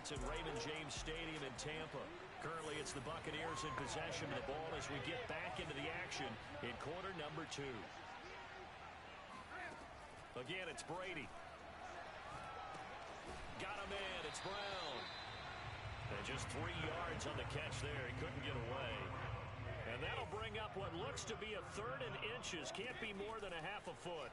It's at Raymond James Stadium in Tampa. Currently, it's the Buccaneers in possession of the ball as we get back into the action in quarter number 2. Again, it's Brady. Got him in. It's Brown. And just 3 yards on the catch there. He couldn't get away. And that'll bring up what looks to be a 3rd and inches. Can't be more than a half a foot.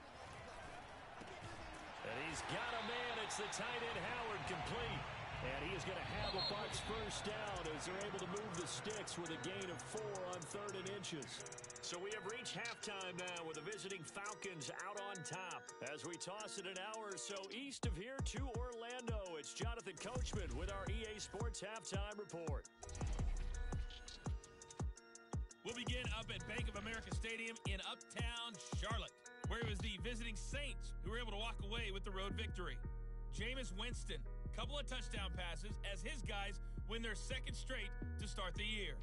And he's got him in. It's the tight end Howard complete. And he is going to have a Bucs first down as they're able to move the sticks with a gain of 4 on 3rd and inches. So we have reached halftime now with the visiting Falcons out on top. As we toss it an hour or so east of here to Orlando, it's Jonathan Coachman with our EA Sports Halftime Report. We'll begin up at Bank of America Stadium in uptown Charlotte, where it was the visiting Saints who were able to walk away with the road victory. Jameis Winston, couple of touchdown passes as his guys win their 2nd straight to start the year.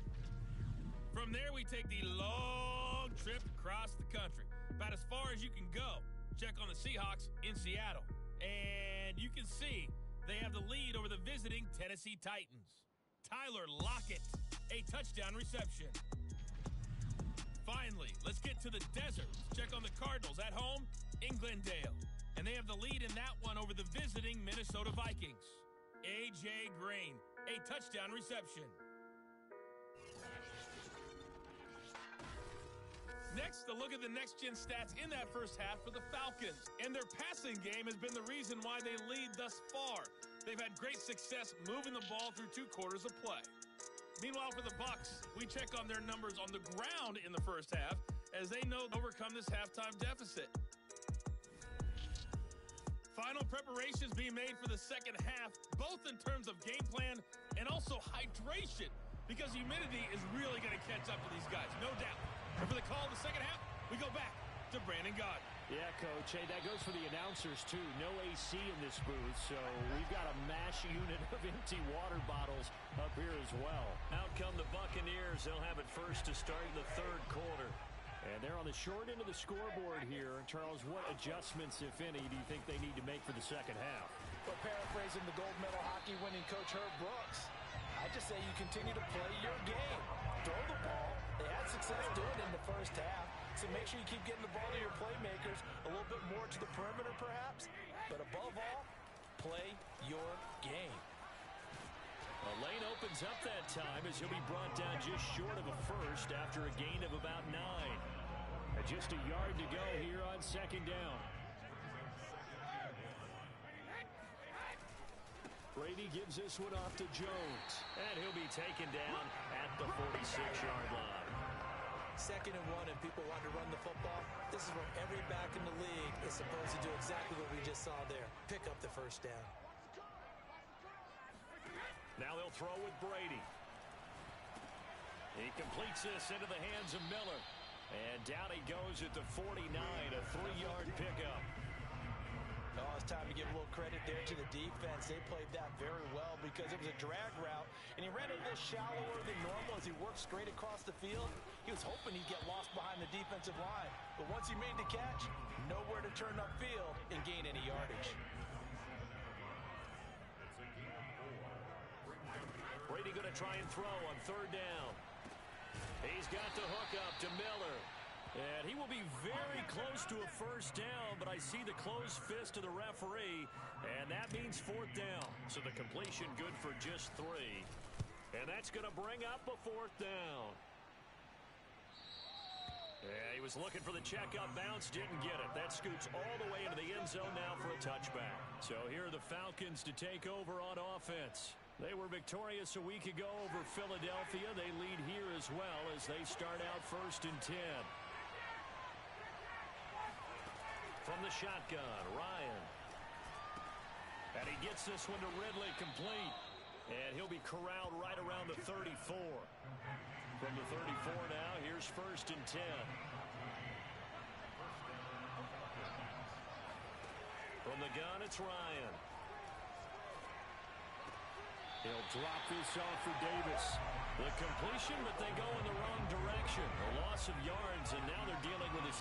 From there, we take the long trip across the country, about as far as you can go. Check on the Seahawks in Seattle. And you can see they have the lead over the visiting Tennessee Titans. Tyler Lockett, a touchdown reception. Finally, let's get to the desert. Check on the Cardinals at home in Glendale. And they have the lead in that one over the visiting Minnesota Vikings. A.J. Green, a touchdown reception. Next, a look at the next-gen stats in that first half for the Falcons. And their passing game has been the reason why they lead thus far. They've had great success moving the ball through 2 quarters of play. Meanwhile, for the Bucs, we check on their numbers on the ground in the first half as they know they'll overcome this halftime deficit. Final preparations being made for the second half, both in terms of game plan and also hydration, because humidity is really going to catch up to these guys, no doubt. And for the call of the second half, we go back to Brandon Gaudin. Yeah, Coach. Hey, that goes for the announcers, too. No AC in this booth, so we've got a mash unit of empty water bottles up here as well. Out come the Buccaneers. They'll have it first to start the 3rd quarter. And they're on the short end of the scoreboard here. Charles, what adjustments, if any, do you think they need to make for the second half? Well, paraphrasing the gold medal hockey winning coach Herb Brooks, I just say you continue to play your game. Throw the ball. They had success doing it in the first half. So make sure you keep getting the ball to your playmakers a little bit more to the perimeter perhaps. But above all, play your game. A lane opens up that time as he'll be brought down just short of a first after a gain of about 9. And just a yard to go here on 2nd down. Brady gives this one off to Jones. And he'll be taken down at the 46-yard line. 2nd and 1 and people want to run the football. This is where every back in the league is supposed to do exactly what we just saw there. Pick up the first down. Now they'll throw with Brady. He completes this into the hands of Miller. And down he goes at the 49, a 3-yard pickup. Oh, it's time to give a little credit there to the defense. They played that very well because it was a drag route, and he ran a little shallower than normal as he worked straight across the field. He was hoping he'd get lost behind the defensive line, but once he made the catch, nowhere to turn upfield and gain any yardage. Brady going to try and throw on 3rd down. He's got the hook up to Miller. And he will be very close to a first down, but I see the closed fist of the referee, and that means 4th down. So the completion good for just 3. And that's going to bring up a 4th down. Yeah, he was looking for the check-up bounce, didn't get it. That scoots all the way into the end zone now for a touchback. So here are the Falcons to take over on offense. They were victorious a week ago over Philadelphia. They lead here as well as they start out 1st and 10. From the shotgun, Ryan. And he gets this one to Ridley complete. And he'll be corralled right around the 34. From the 34 now, here's 1st and 10. From the gun, it's Ryan. He'll drop this off for Davis. The completion, but they go in the wrong direction. A loss of yards, and now they're dealing with his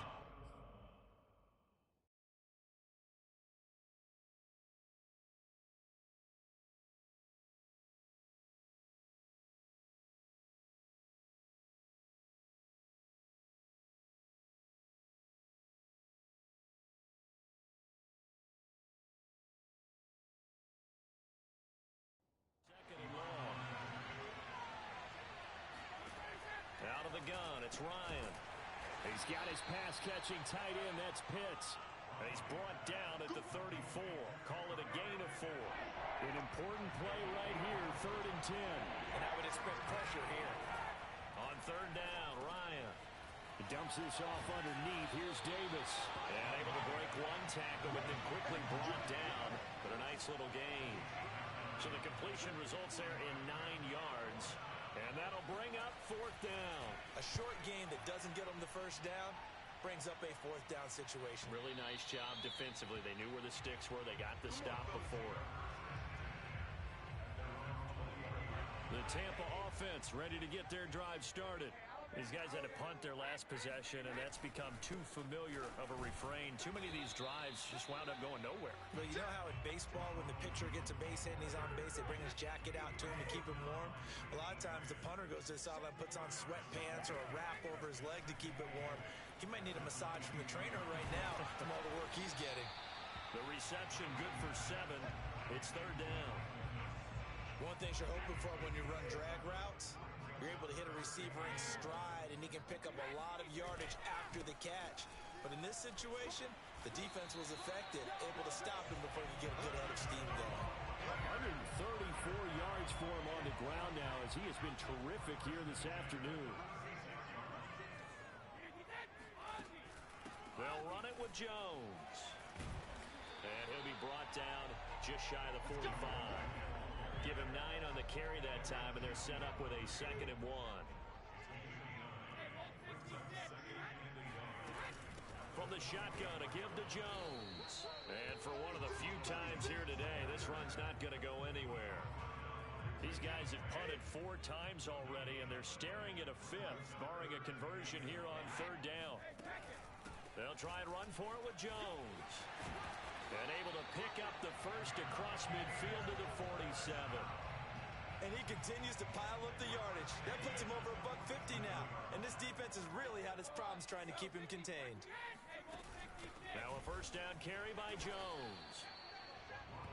the gun. It's Ryan. He's got his pass-catching tight end. That's Pitts. And he's brought down at the 34. Call it a gain of 4. An important play right here, 3rd and 10. And I would expect pressure here. On 3rd down, Ryan. He dumps this off underneath. Here's Davis. And able to break one tackle, but then quickly brought down. But a nice little gain. So the completion results there in 9 yards. And that'll bring up 4th down. A short gain that doesn't get them the first down brings up a 4th down situation. Really nice job defensively. They knew where the sticks were. They got the stop before. The Tampa offense ready to get their drive started. These guys had to punt their last possession, and that's become too familiar of a refrain. Too many of these drives just wound up going nowhere. But you know how in baseball, when the pitcher gets a base hit and he's on base, they bring his jacket out to him to keep him warm? A lot of times the punter goes to the sideline, puts on sweatpants or a wrap over his leg to keep it warm. He might need a massage from the trainer right now from all the work he's getting. The reception good for 7. It's 3rd down. One thing you're hoping for when you run drag routes, you're able to hit a receiver in stride, and he can pick up a lot of yardage after the catch. But in this situation, the defense was effective, able to stop him before you get a good head of steam going. 134 yards for him on the ground now, as he has been terrific here this afternoon. They'll run it with Jones. And he'll be brought down just shy of the 45. Give him 9 on the carry that time, and they're set up with a 2nd and 1. From the shotgun, a give to Jones. And for one of the few times here today, this run's not going to go anywhere. These guys have punted 4 times already, and they're staring at a 5th, barring a conversion here on 3rd down. They'll try and run for it with Jones. And able to pick up the first across midfield to the 47. And he continues to pile up the yardage. That puts him over $150 now. And this defense has really had its problems trying to keep him contained. Now a 1st down carry by Jones.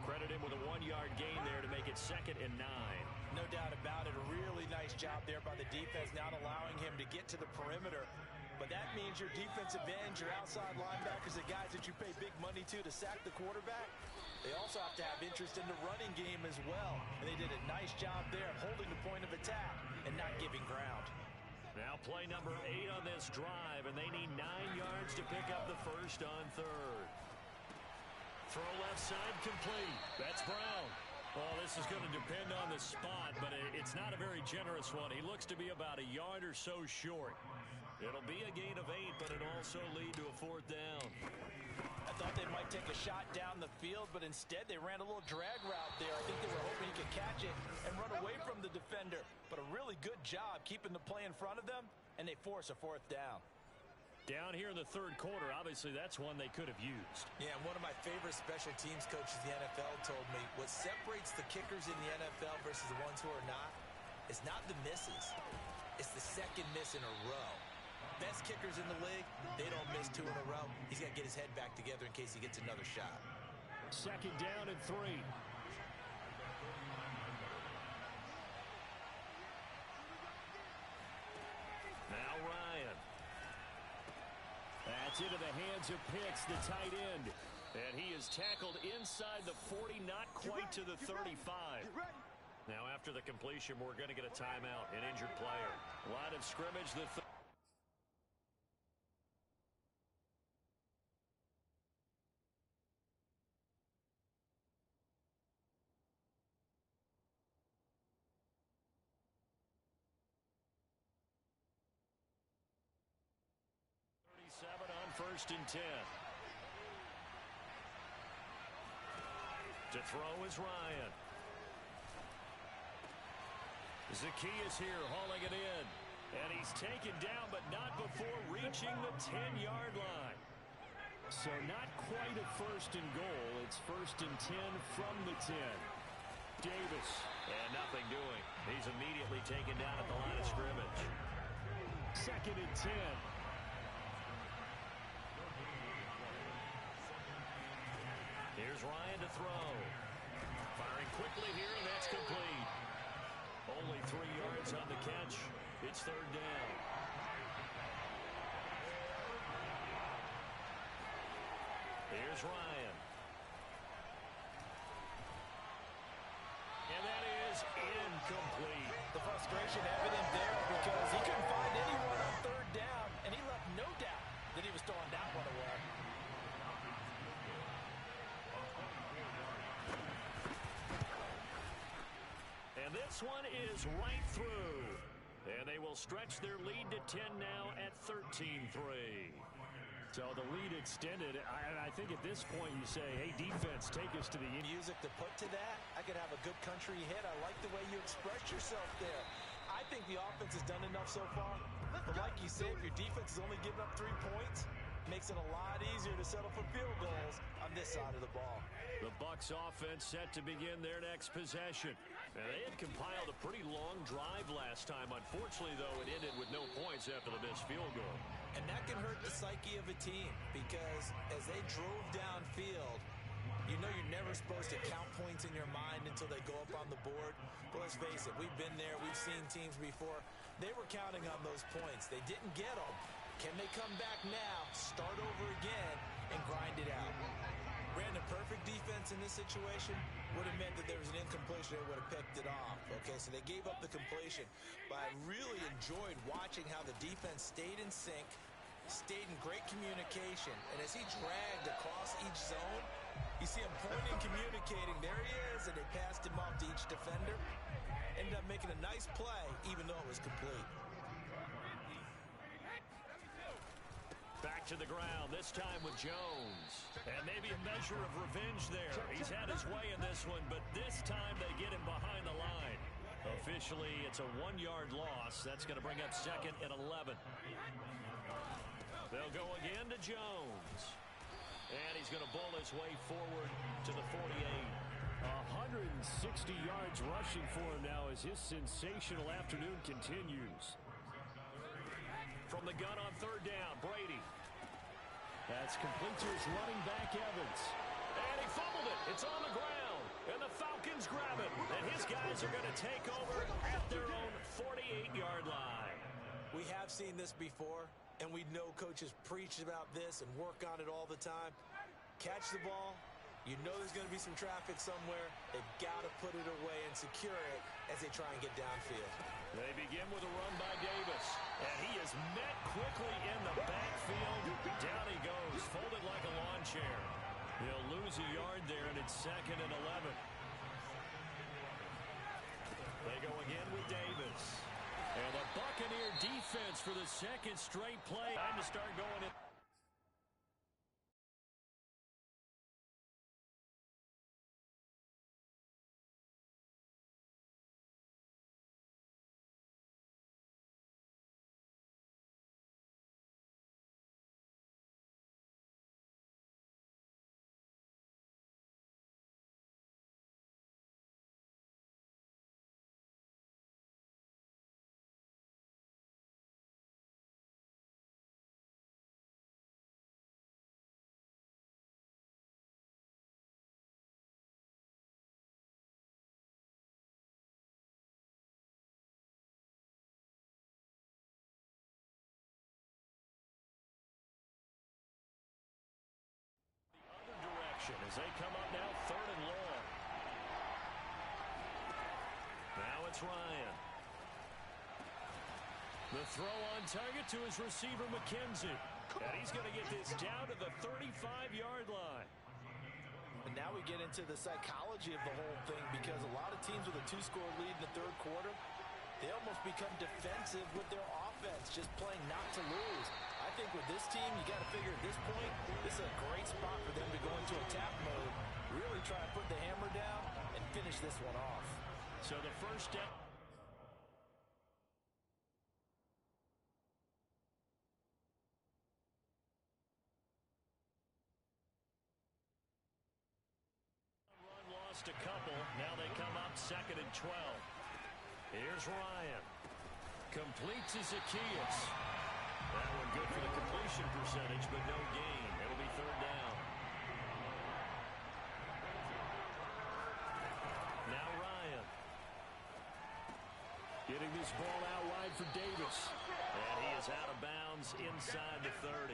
Credit him with a 1-yard gain there to make it 2nd and 9. No doubt about it. A really nice job there by the defense, not allowing him to get to the perimeter. But that means your defensive ends, your outside linebackers, the guys that you pay big money to sack the quarterback, they also have to have interest in the running game as well. And they did a nice job there holding the point of attack and not giving ground. Now play number 8 on this drive, and they need 9 yards to pick up the first on 3rd. Throw left side complete. That's Brown. Well, this is going to depend on the spot, but it's not a very generous one. He looks to be about a yard or so short. It'll be a gain of 8, but it'll also lead to a 4th down. I thought they might take a shot down the field, but instead they ran a little drag route there. I think they were hoping he could catch it and run away from the defender. But a really good job keeping the play in front of them, and they force a 4th down. Down here in the 3rd quarter, obviously that's one they could have used. Yeah, and one of my favorite special teams coaches in the NFL told me what separates the kickers in the NFL versus the ones who are not is not the misses. It's the 2nd miss in a row. Best kickers in the league, they don't miss 2 in a row. He's got to get his head back together in case he gets another shot. 2nd down and 3. Now Ryan. That's into the hands of Pitts, the tight end. And he is tackled inside the 40, not quite to the 35. Now after the completion, we're going to get a timeout, an injured player. Line of scrimmage, the 7 on 1st and 10. To throw is Ryan. Zacchaeus here hauling it in. And he's taken down, but not before reaching the 10-yard line. So not quite a 1st and goal. It's 1st and 10 from the 10. Davis. And nothing doing. He's immediately taken down at the line of scrimmage. 2nd and 10. Here's Ryan to throw. Firing quickly here, and that's complete. Only 3 yards on the catch. It's 3rd down. Here's Ryan. And that is incomplete. The frustration evident there because he couldn't find anyone on third down, and he left no doubt that he was throwing that one away. And this one is right through. And they will stretch their lead to 10 now at 13-3. So the lead extended. I think at this point you say, hey, defense, take us to the end. Music to put to that. I could have a good country hit. I like the way you express yourself there. I think the offense has done enough so far. But like you said, if your defense is only giving up 3 points, makes it a lot easier to settle for field goals on this side of the ball. The Bucs offense set to begin their next possession. And they had compiled a pretty long drive last time. Unfortunately, though, it ended with no points after the missed field goal. And that can hurt the psyche of a team because as they drove downfield, you know you're never supposed to count points in your mind until they go up on the board. But let's face it, we've been there. We've seen teams before. They were counting on those points. They didn't get them. Can they come back now, start over again, and grind it out? Brandon, perfect defense in this situation would have meant that there was an incompletion. They would have picked it off. Okay, so they gave up the completion. But I really enjoyed watching how the defense stayed in sync, stayed in great communication. And as he dragged across each zone, you see him pointing, communicating. There he is, and they passed him off to each defender. Ended up making a nice play, even though it was complete. Back to the ground, this time with Jones. And maybe a measure of revenge there. He's had his way in this one, but this time they get him behind the line. Officially, it's a 1-yard loss. That's going to bring up 2nd and 11. They'll go again to Jones. And he's going to bull his way forward to the 48. 160 yards rushing for him now as his sensational afternoon continues. From the gun on 3rd down, Brady. That's complete to his running back, Evans. And he fumbled it. It's on the ground. And the Falcons grab it. And his guys are going to take over at their own 48-yard line. We have seen this before, and we know coaches preach about this and work on it all the time. Catch the ball. You know there's going to be some traffic somewhere. They've got to put it away and secure it as they try and get downfield. They begin with a run by Davis. And he is met quickly in the backfield. Down he goes, folded like a lawn chair. He'll lose a yard there, and it's 2nd and 11. They go again with Davis. And the Buccaneer defense for the 2nd straight play. Time to start going in. As they come up now, 3rd and long. Now it's Ryan. The throw on target to his receiver, McKenzie. And he's going to get this down to the 35-yard line. And now we get into the psychology of the whole thing because a lot of teams with a 2-score lead in the 3rd quarter, they almost become defensive with their offense, just playing not to lose. I think with this team, you got to figure at this point, this is a great spot for them to go into attack mode, really try to put the hammer down and finish this one off. So the first step. Run lost a couple. Now they come up 2nd and 12. Here's Ryan. Complete to Zacchaeus. That one good for the completion percentage, but no gain. It'll be 3rd down. Now Ryan. Getting this ball out wide for Davis. And he is out of bounds inside the 30.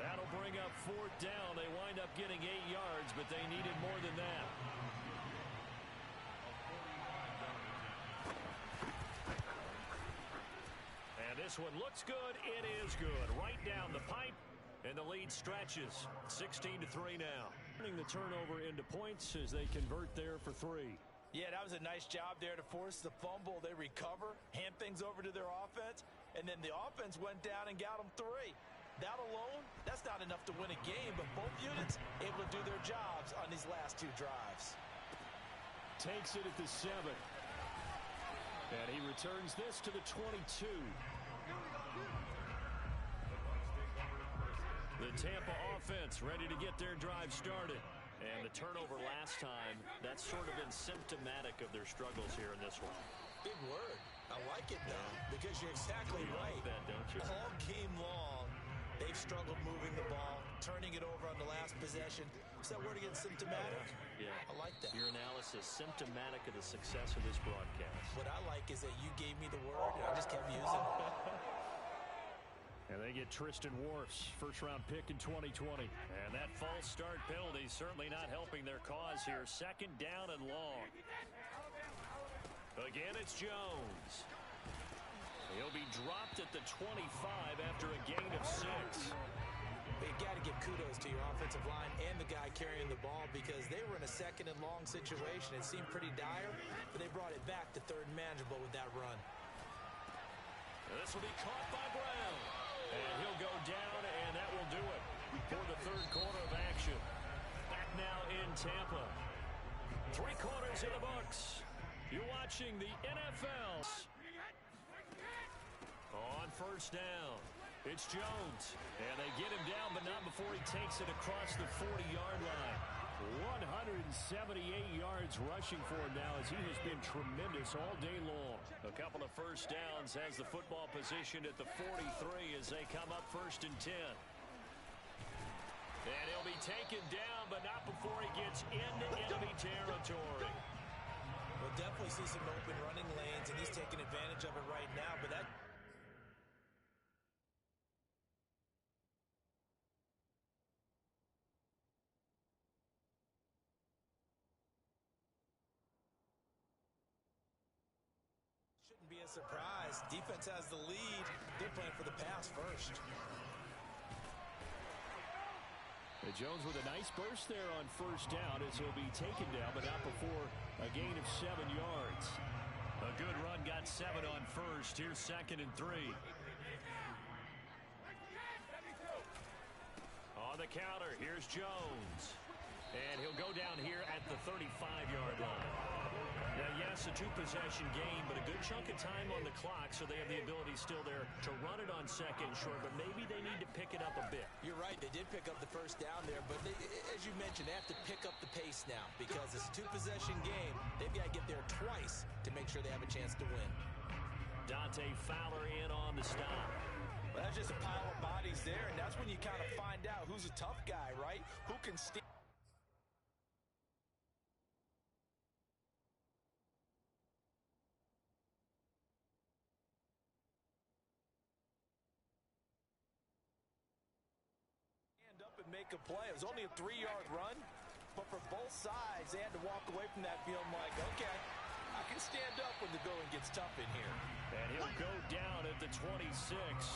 That'll bring up 4th down. They wind up getting 8 yards, but they needed more than that. And this one looks good. It is good. Right down the pipe. And the lead stretches. 16-3 now. Turning the turnover into points as they convert there for 3. Yeah, that was a nice job there to force the fumble. They recover, hand things over to their offense, and then the offense went down and got them 3. That alone, that's not enough to win a game, but both units able to do their jobs on these last 2 drives. Takes it at the 7. And he returns this to the 22. The Tampa offense ready to get their drive started. And the turnover last time, that's sort of been symptomatic of their struggles here in this one. Big word. I like it, though, because you're exactly right. Like that, don't you? All game long, they've struggled moving the ball, turning it over on the last possession. Is that word again, symptomatic? Yeah. I like that. Your analysis, symptomatic of the success of this broadcast. What I like is that you gave me the word, and I just kept using it. And they get Tristan Wirfs, first-round pick in 2020. And that false start penalty certainly not helping their cause here. 2nd down and long. Again, it's Jones. He'll be dropped at the 25 after a gain of 6. You got to give kudos to your offensive line and the guy carrying the ball because they were in a 2nd and long situation. It seemed pretty dire, but they brought it back to 3rd and manageable with that run. And this will be caught by Brown. And he'll go down, and that will do it for the 3rd quarter of action. Back now in Tampa. 3 quarters in the books. You're watching the NFL. On 1st down, it's Jones. And they get him down, but not before he takes it across the 40-yard line. 178 yards rushing for him now as he has been tremendous all day long. A couple of 1st downs has the football position at the 43 as they come up 1st and 10. And he'll be taken down, but not before he gets into enemy territory. We'll definitely see some open running lanes, and he's taking advantage of it right now, but that... shouldn't be a surprise. Defense has the lead. They're playing for the pass first. Jones with a nice burst there on 1st down as he'll be taken down, but not before a gain of 7 yards. A good run, got 7 on 1st. Here's 2nd and 3. On the counter, here's Jones. And he'll go down here at the 35-yard line. Now, yes, a 2-possession game, but a good chunk of time on the clock, so they have the ability still there to run it on 2nd and short, but maybe they need to pick it up a bit. You're right. They did pick up the 1st down there, but they, as you mentioned, they have to pick up the pace now because it's a 2-possession game. They've got to get there twice to make sure they have a chance to win. Dante Fowler in on the stop. Well, that's just a pile of bodies there, and that's when you kind of find out who's a tough guy, right? Who can stand. Up and make a play. It was only a 3-yard run, but for both sides, they had to walk away from that feeling like, okay, I can stand up when the going gets tough in here. And he'll go down at the 26.